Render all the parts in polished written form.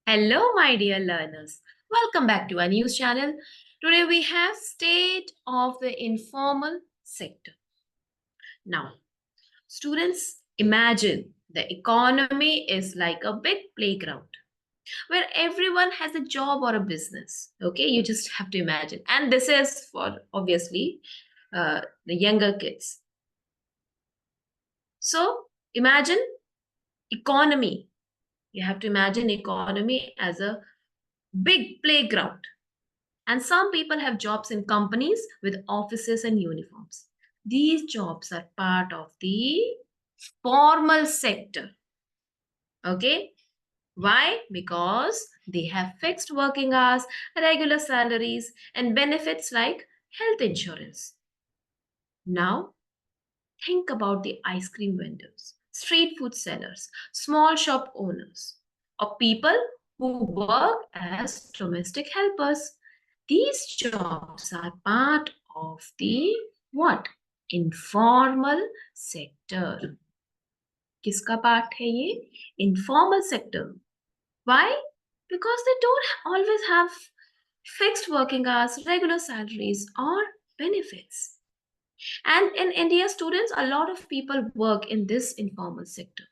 Hello, my dear learners. Welcome back to our news channel. Today we have state of the informal sector. Now, students, imagine the economy is like a big playground where everyone has a job or a business. Okay, you just have to imagine. And this is for obviously the younger kids. So, imagine economy. You have to imagine economy as a big playground. And some people have jobs in companies with offices and uniforms. These jobs are part of the formal sector. Okay? Why? Because they have fixed working hours, regular salaries, and benefits like health insurance. Now, think about the ice cream vendors, street food sellers, small shop owners, or people who work as domestic helpers. These jobs are part of the what? Informal sector. किसका part है ये? Informal sector. Why? Because they don't always have fixed working hours, regular salaries, or benefits. And in India, students, a lot of people work in this informal sector.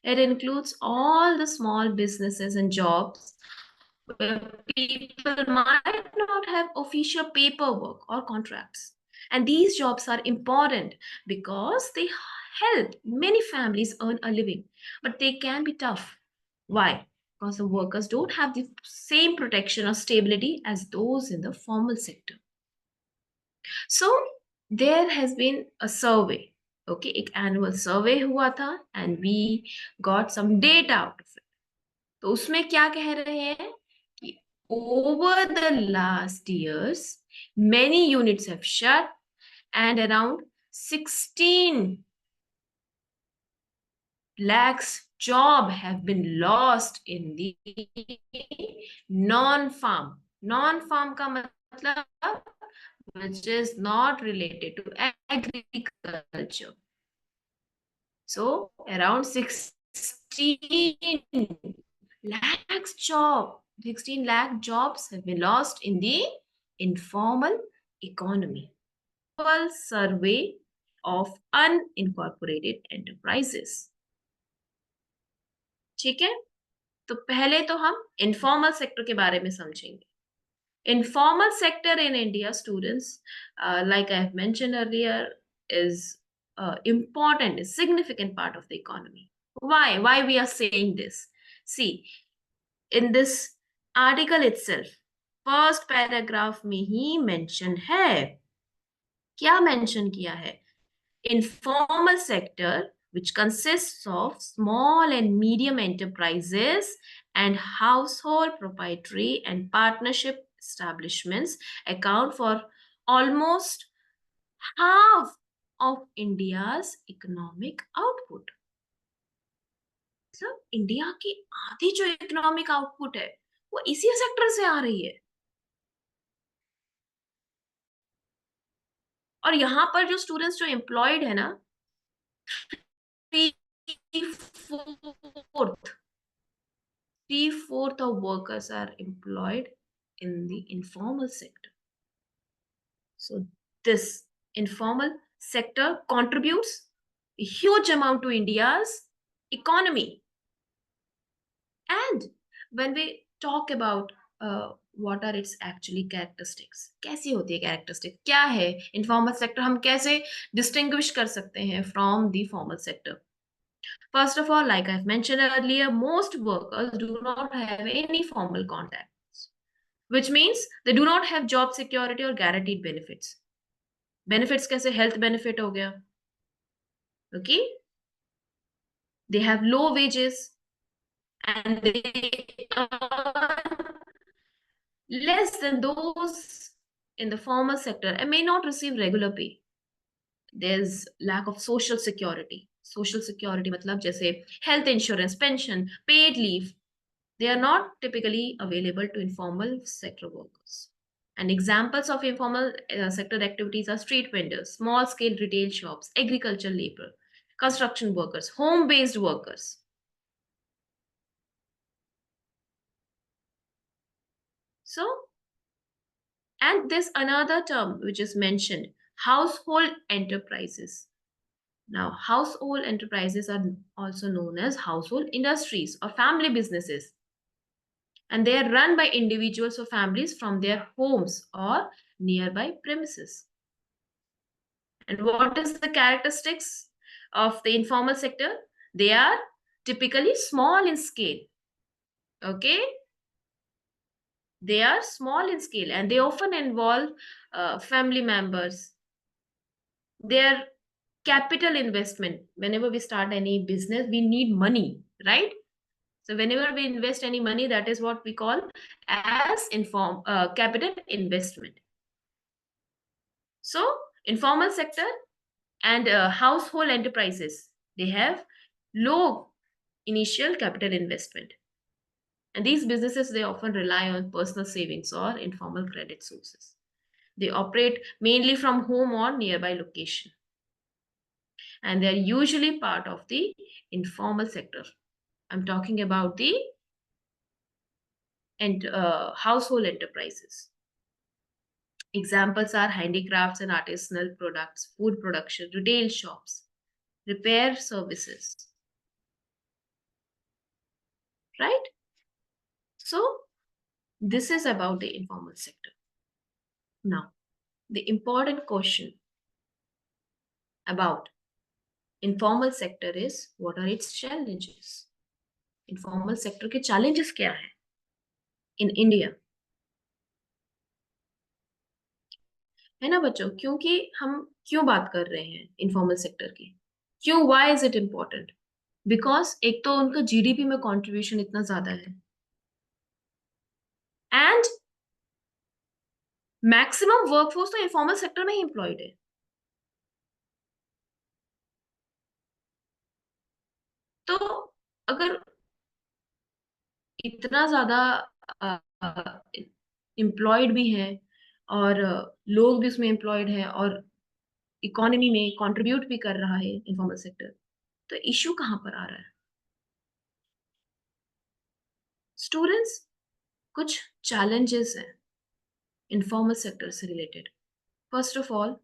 It includes all the small businesses and jobs where people might not have official paperwork or contracts. And these jobs are important because they help many families earn a living, but they can be tough. Why? Because the workers don't have the same protection or stability as those in the formal sector. So there has been a survey. Okay, एक annual survey हुआ था and we got some data out of it. तो उसमें क्या कह रहे हैं कि over the last years many units have shut and around 16 lakhs job have been lost in the non-farm का मतलब which is not related to agriculture. So around 16 lakhs job, 16 lakh jobs have been lost in the informal economy. Survey of unincorporated enterprises. ठीक है, तो पहले तो हम informal sector के बारे में समझेंगे. Informal sector in India, students, like I have mentioned earlier, is important, a significant part of the economy. Why? Why we are saying this? See, in this article itself, first paragraph में ही mentioned है. क्या mention किया है? Informal sector, which consists of small and medium enterprises and household proprietary and partnership establishments, account for almost half of India's economic output. मतलब India की आधी जो economic output है वो इसी सेक्टर से आ रही है. और यहाँ पर जो स्टूडेंट्स जो एम्प्लॉयड है ना, 3/4 of workers are employed in the informal sector. So this informal sector contributes a huge amount to India's economy. And when we talk about what are its actually characteristics, कैसी होती है characteristic, क्या है informal sector, हम कैसे distinguish कर सकते हैं from the formal sector. First of all, like I've mentioned earlier, most workers do not have any formal contacts, which means they do not have job security or guaranteed benefits. Benefits कैसे? Health benefit हो गया. Okay? They have low wages and they earn less than those in the formal sector and may not receive regular pay. There's lack of social security. Social security मतलब जैसे health insurance, pension, paid leave. They are not typically available to informal sector workers. And examples of informal sector activities are street vendors, small scale retail shops, agricultural labor, construction workers, home based workers. So, and there's another term which is mentioned, household enterprises. Now, household enterprises are also known as household industries or family businesses, and they are run by individuals or families from their homes or nearby premises. And what is the characteristics of the informal sector? They are typically small in scale. Okay, they are small in scale and they often involve family members. Their capital investment, whenever we start any business, we need money, right? So whenever we invest any money, that is what we call as capital investment. So informal sector and household enterprises, they have low initial capital investment, and these businesses, they often rely on personal savings or informal credit sources. They operate mainly from home or nearby location, and they are usually part of the informal sector. I'm talking about the household enterprises. Examples are handicrafts and artisanal products, food production, retail shops, repair services, right? So, this is about the informal sector. Now, the important question about informal sector is, what are its challenges? Informal sector के challenges क्या है in India? है ना बच्चों? क्योंकि हम क्यों बात कर रहे हैं informal sector की? क्यों? Why is it important? Because एक तो उनका जीडीपी में कंट्रीब्यूशन इतना ज्यादा है, एंड मैक्सिमम वर्कफोर्स तो इनफॉर्मल सेक्टर में ही एम्प्लॉयड है. तो अगर इतना ज्यादा एम्प्लॉयड भी है और लोग भी उसमें एम्प्लॉयड है और इकोनॉमी में कंट्रीब्यूट भी कर रहा है इनफॉर्मल सेक्टर, तो इश्यू कहाँ पर आ रहा है? स्टूडेंट्स, कुछ चैलेंजेस हैं इनफॉर्मल सेक्टर से related. First of all,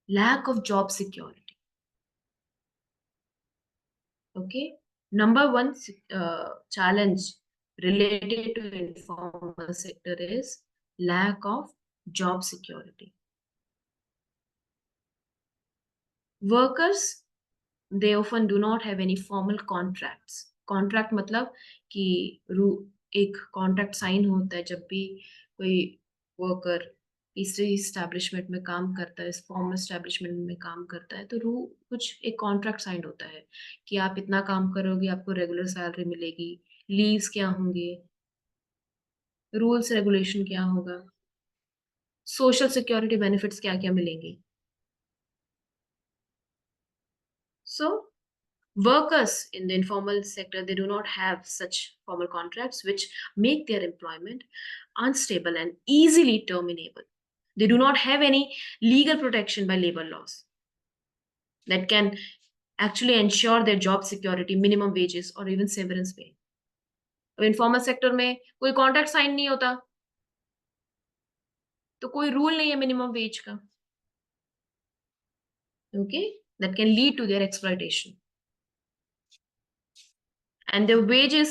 lack of job security. Okay, number one challenge related to informal sector is lack of job security. Workers, they often do not have any formal contracts. Contract मतलब कि एक contract sign होता है जब भी कोई worker तीसरे establishment में काम करता है, फॉर्मल इस्टेब्लिशमेंट में काम करता है, तो रू कुछ एक कॉन्ट्रैक्ट साइन होता है कि आप इतना काम करोगे, आपको रेगुलर सैलरी मिलेगी, लीव्स क्या होंगे, रूल्स रेगुलेशन क्या होगा, सोशल सिक्योरिटी बेनिफिट्स क्या क्या मिलेंगे. सो workers in the informal sector, they do not have such formal contracts which make their employment unstable and easily terminable. They do not have any legal protection by labor laws that can actually ensure their job security, minimum wages or even severance pay. अब informal sector में कोई contract sign नहीं होता, तो कोई rule नहीं है minimum wage का. Okay, that can lead to their exploitation. And the wages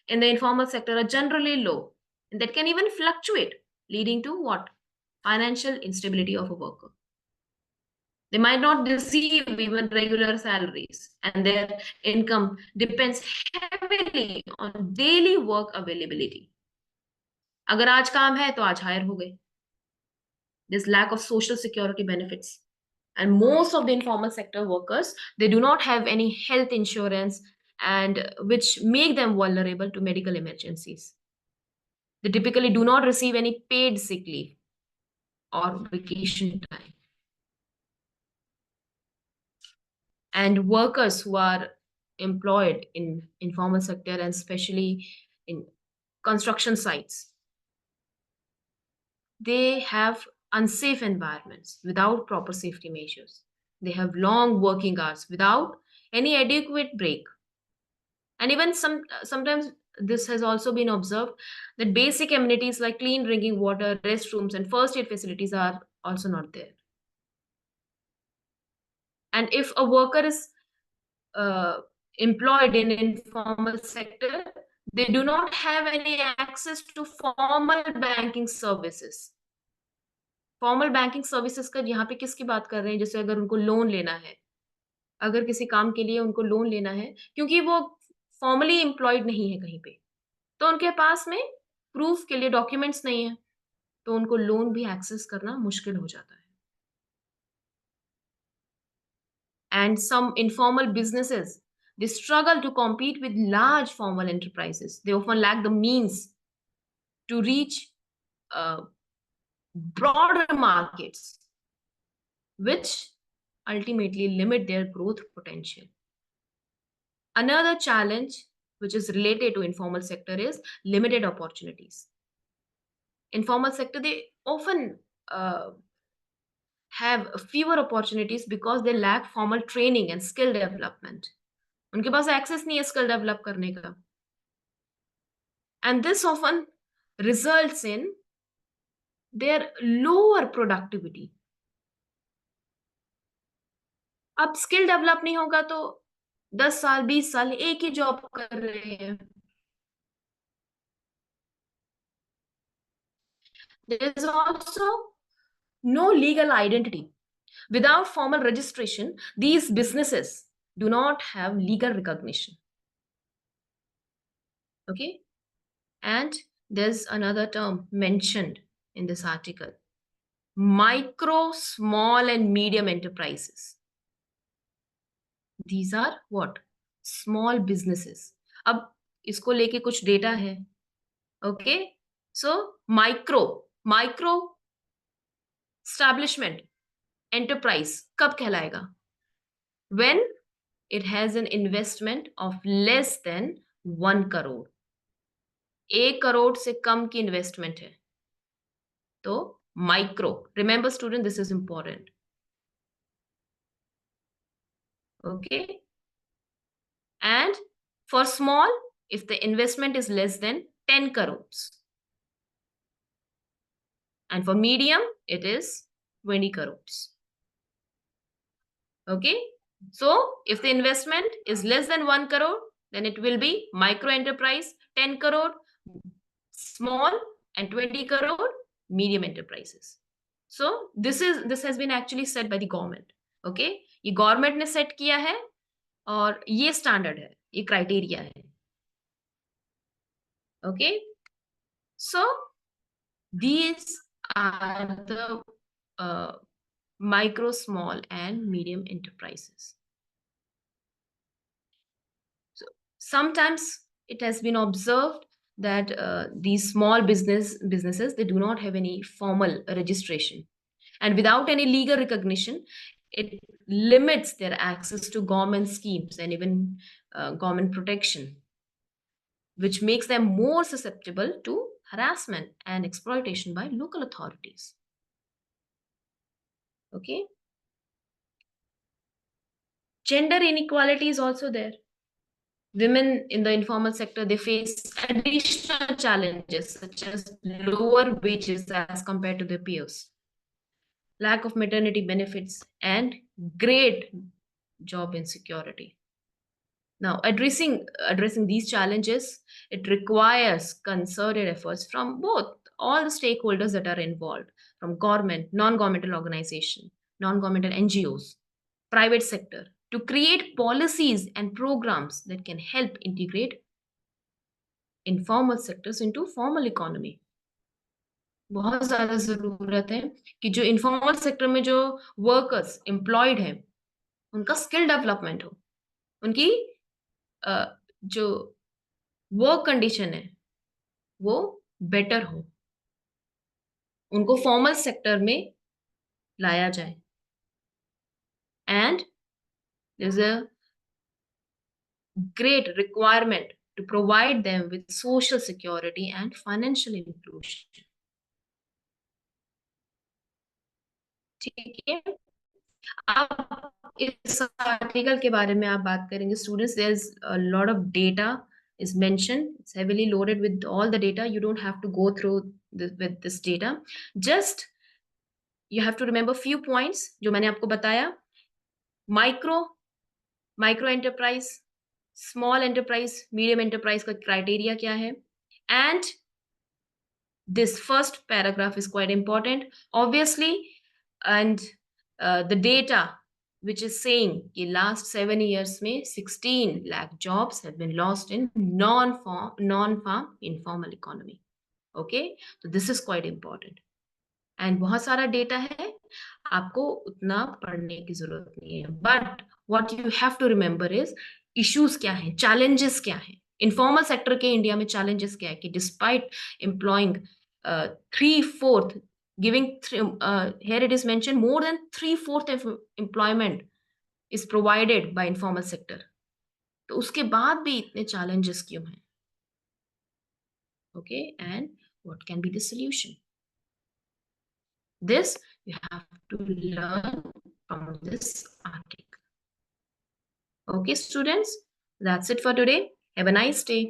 in the informal sector are generally low, and that can even fluctuate, leading to what? Financial instability of a worker. They might not receive even regular salaries, and their income depends heavily on daily work availability. अगर आज काम है तो आज higher हो गए. There's lack of social security benefits, and most of the informal sector workers, they do not have any health insurance, and which make them vulnerable to medical emergencies. They typically do not receive any paid sick leave or vacation time. And workers who are employed in informal sector and especially in construction sites, they have unsafe environments without proper safety measures. They have long working hours without any adequate break. And even sometimes this has also been observed that basic amenities like clean drinking water, restrooms, and first aid facilities are also not there. And if a worker is uh, employed in informal sector, they do not have any access to formal banking services. Formal banking services का यहाँ पे किसकी बात कर रहे हैं? जैसे अगर उनको लोन लेना है, अगर किसी काम के लिए उनको लोन लेना है, क्योंकि वो फॉर्मली एम्प्लॉयड नहीं है कहीं पे, तो उनके पास में प्रूफ के लिए डॉक्यूमेंट्स नहीं है, तो उनको लोन भी एक्सेस करना मुश्किल हो जाता है। And some informal businesses, they struggle to compete with large formal enterprises. They often lack the means to reach uh, broader markets, which ultimately limit their growth potential. Another challenge which is related to informal sector is limited opportunities. Informal sector, they often have fewer opportunities because they lack formal training and skill development. उनके पास access नहीं है skill develop करने का, and this often results in their lower productivity. अब skill develop नहीं होगा तो 10 साल 20 साल एक ही जॉब कर रहे हैं. There is also no legal identity. Without formal registration, these businesses do not have legal recognition. Okay? And there's another term mentioned in this article: micro, small, and medium enterprises. These are what? Small businesses. अब इसको लेके कुछ data है. Okay? So, micro establishment, enterprise कब कहलाएगा? When it has an investment of less than 1 crore. 1 crore से कम की investment है तो micro. Remember student, this is important. Okay? And for small, if the investment is less than 10 crores. And for medium, it is 20 crores. Okay? So, if the investment is less than 1 crore, then it will be micro enterprise, 10 crore, small, and 20 crore, medium enterprises. So, this has been actually set by the government. Okay? ये government ने set किया है और ये standard है, ये criteria है. Okay? So, these are the micro, small, and medium enterprises. So sometimes it has been observed that these small businesses, they do not have any formal registration, and without any legal recognition, it limits their access to government schemes and even government protection, which makes them more susceptible to harassment and exploitation by local authorities. Okay? Gender inequality is also there. Women in the informal sector, they face additional challenges such as lower wages as compared to their peers, lack of maternity benefits, and great job insecurity. Now, addressing these challenges, it requires concerted efforts from both all the stakeholders that are involved, from government, non-governmental organization, non-governmental NGOs, private sector, to create policies and programs that can help integrate informal sectors into formal economy. बहुत ज़्यादा ज़रूरत है कि जो informal sector में जो workers employed हैं, उनका स्किल डेवलपमेंट हो, उनकी जो वर्क कंडीशन है, वो बेटर हो, उनको फॉर्मल सेक्टर में लाया जाए. And there's a great requirement to provide them with social security and financial inclusion. ठीक है? आप इस आर्टिकल के बारे में आप बात करेंगे students. There is a lot of data is mentioned. It's heavily loaded with all the data. You don't have to go through with this data. Just you have to remember few points जो मैंने आपको बताया. Micro enterprise, small enterprise, medium enterprise का criteria क्या है, and this first paragraph is quite important, obviously, and the data which is saying कि last 7 years में 16 lakh jobs have been lost in non-farm informal economy. Okay, so this is quite important. And बहुत सारा data है, आपको उतना पढ़ने की जरूरत नहीं है. But what you have to remember is issues क्या है, चैलेंजेस क्या है. इनफॉर्मल सेक्टर के इंडिया में चैलेंजेस क्या है कि despite employing 3/4 giving here it is mentioned more than 3/4 of employment is provided by informal sector. तो उसके बाद भी इतने challenges क्यों हैं? Okay, and what can be the solution? This you have to learn from this article. Okay, students, that's it for today. Have a nice day.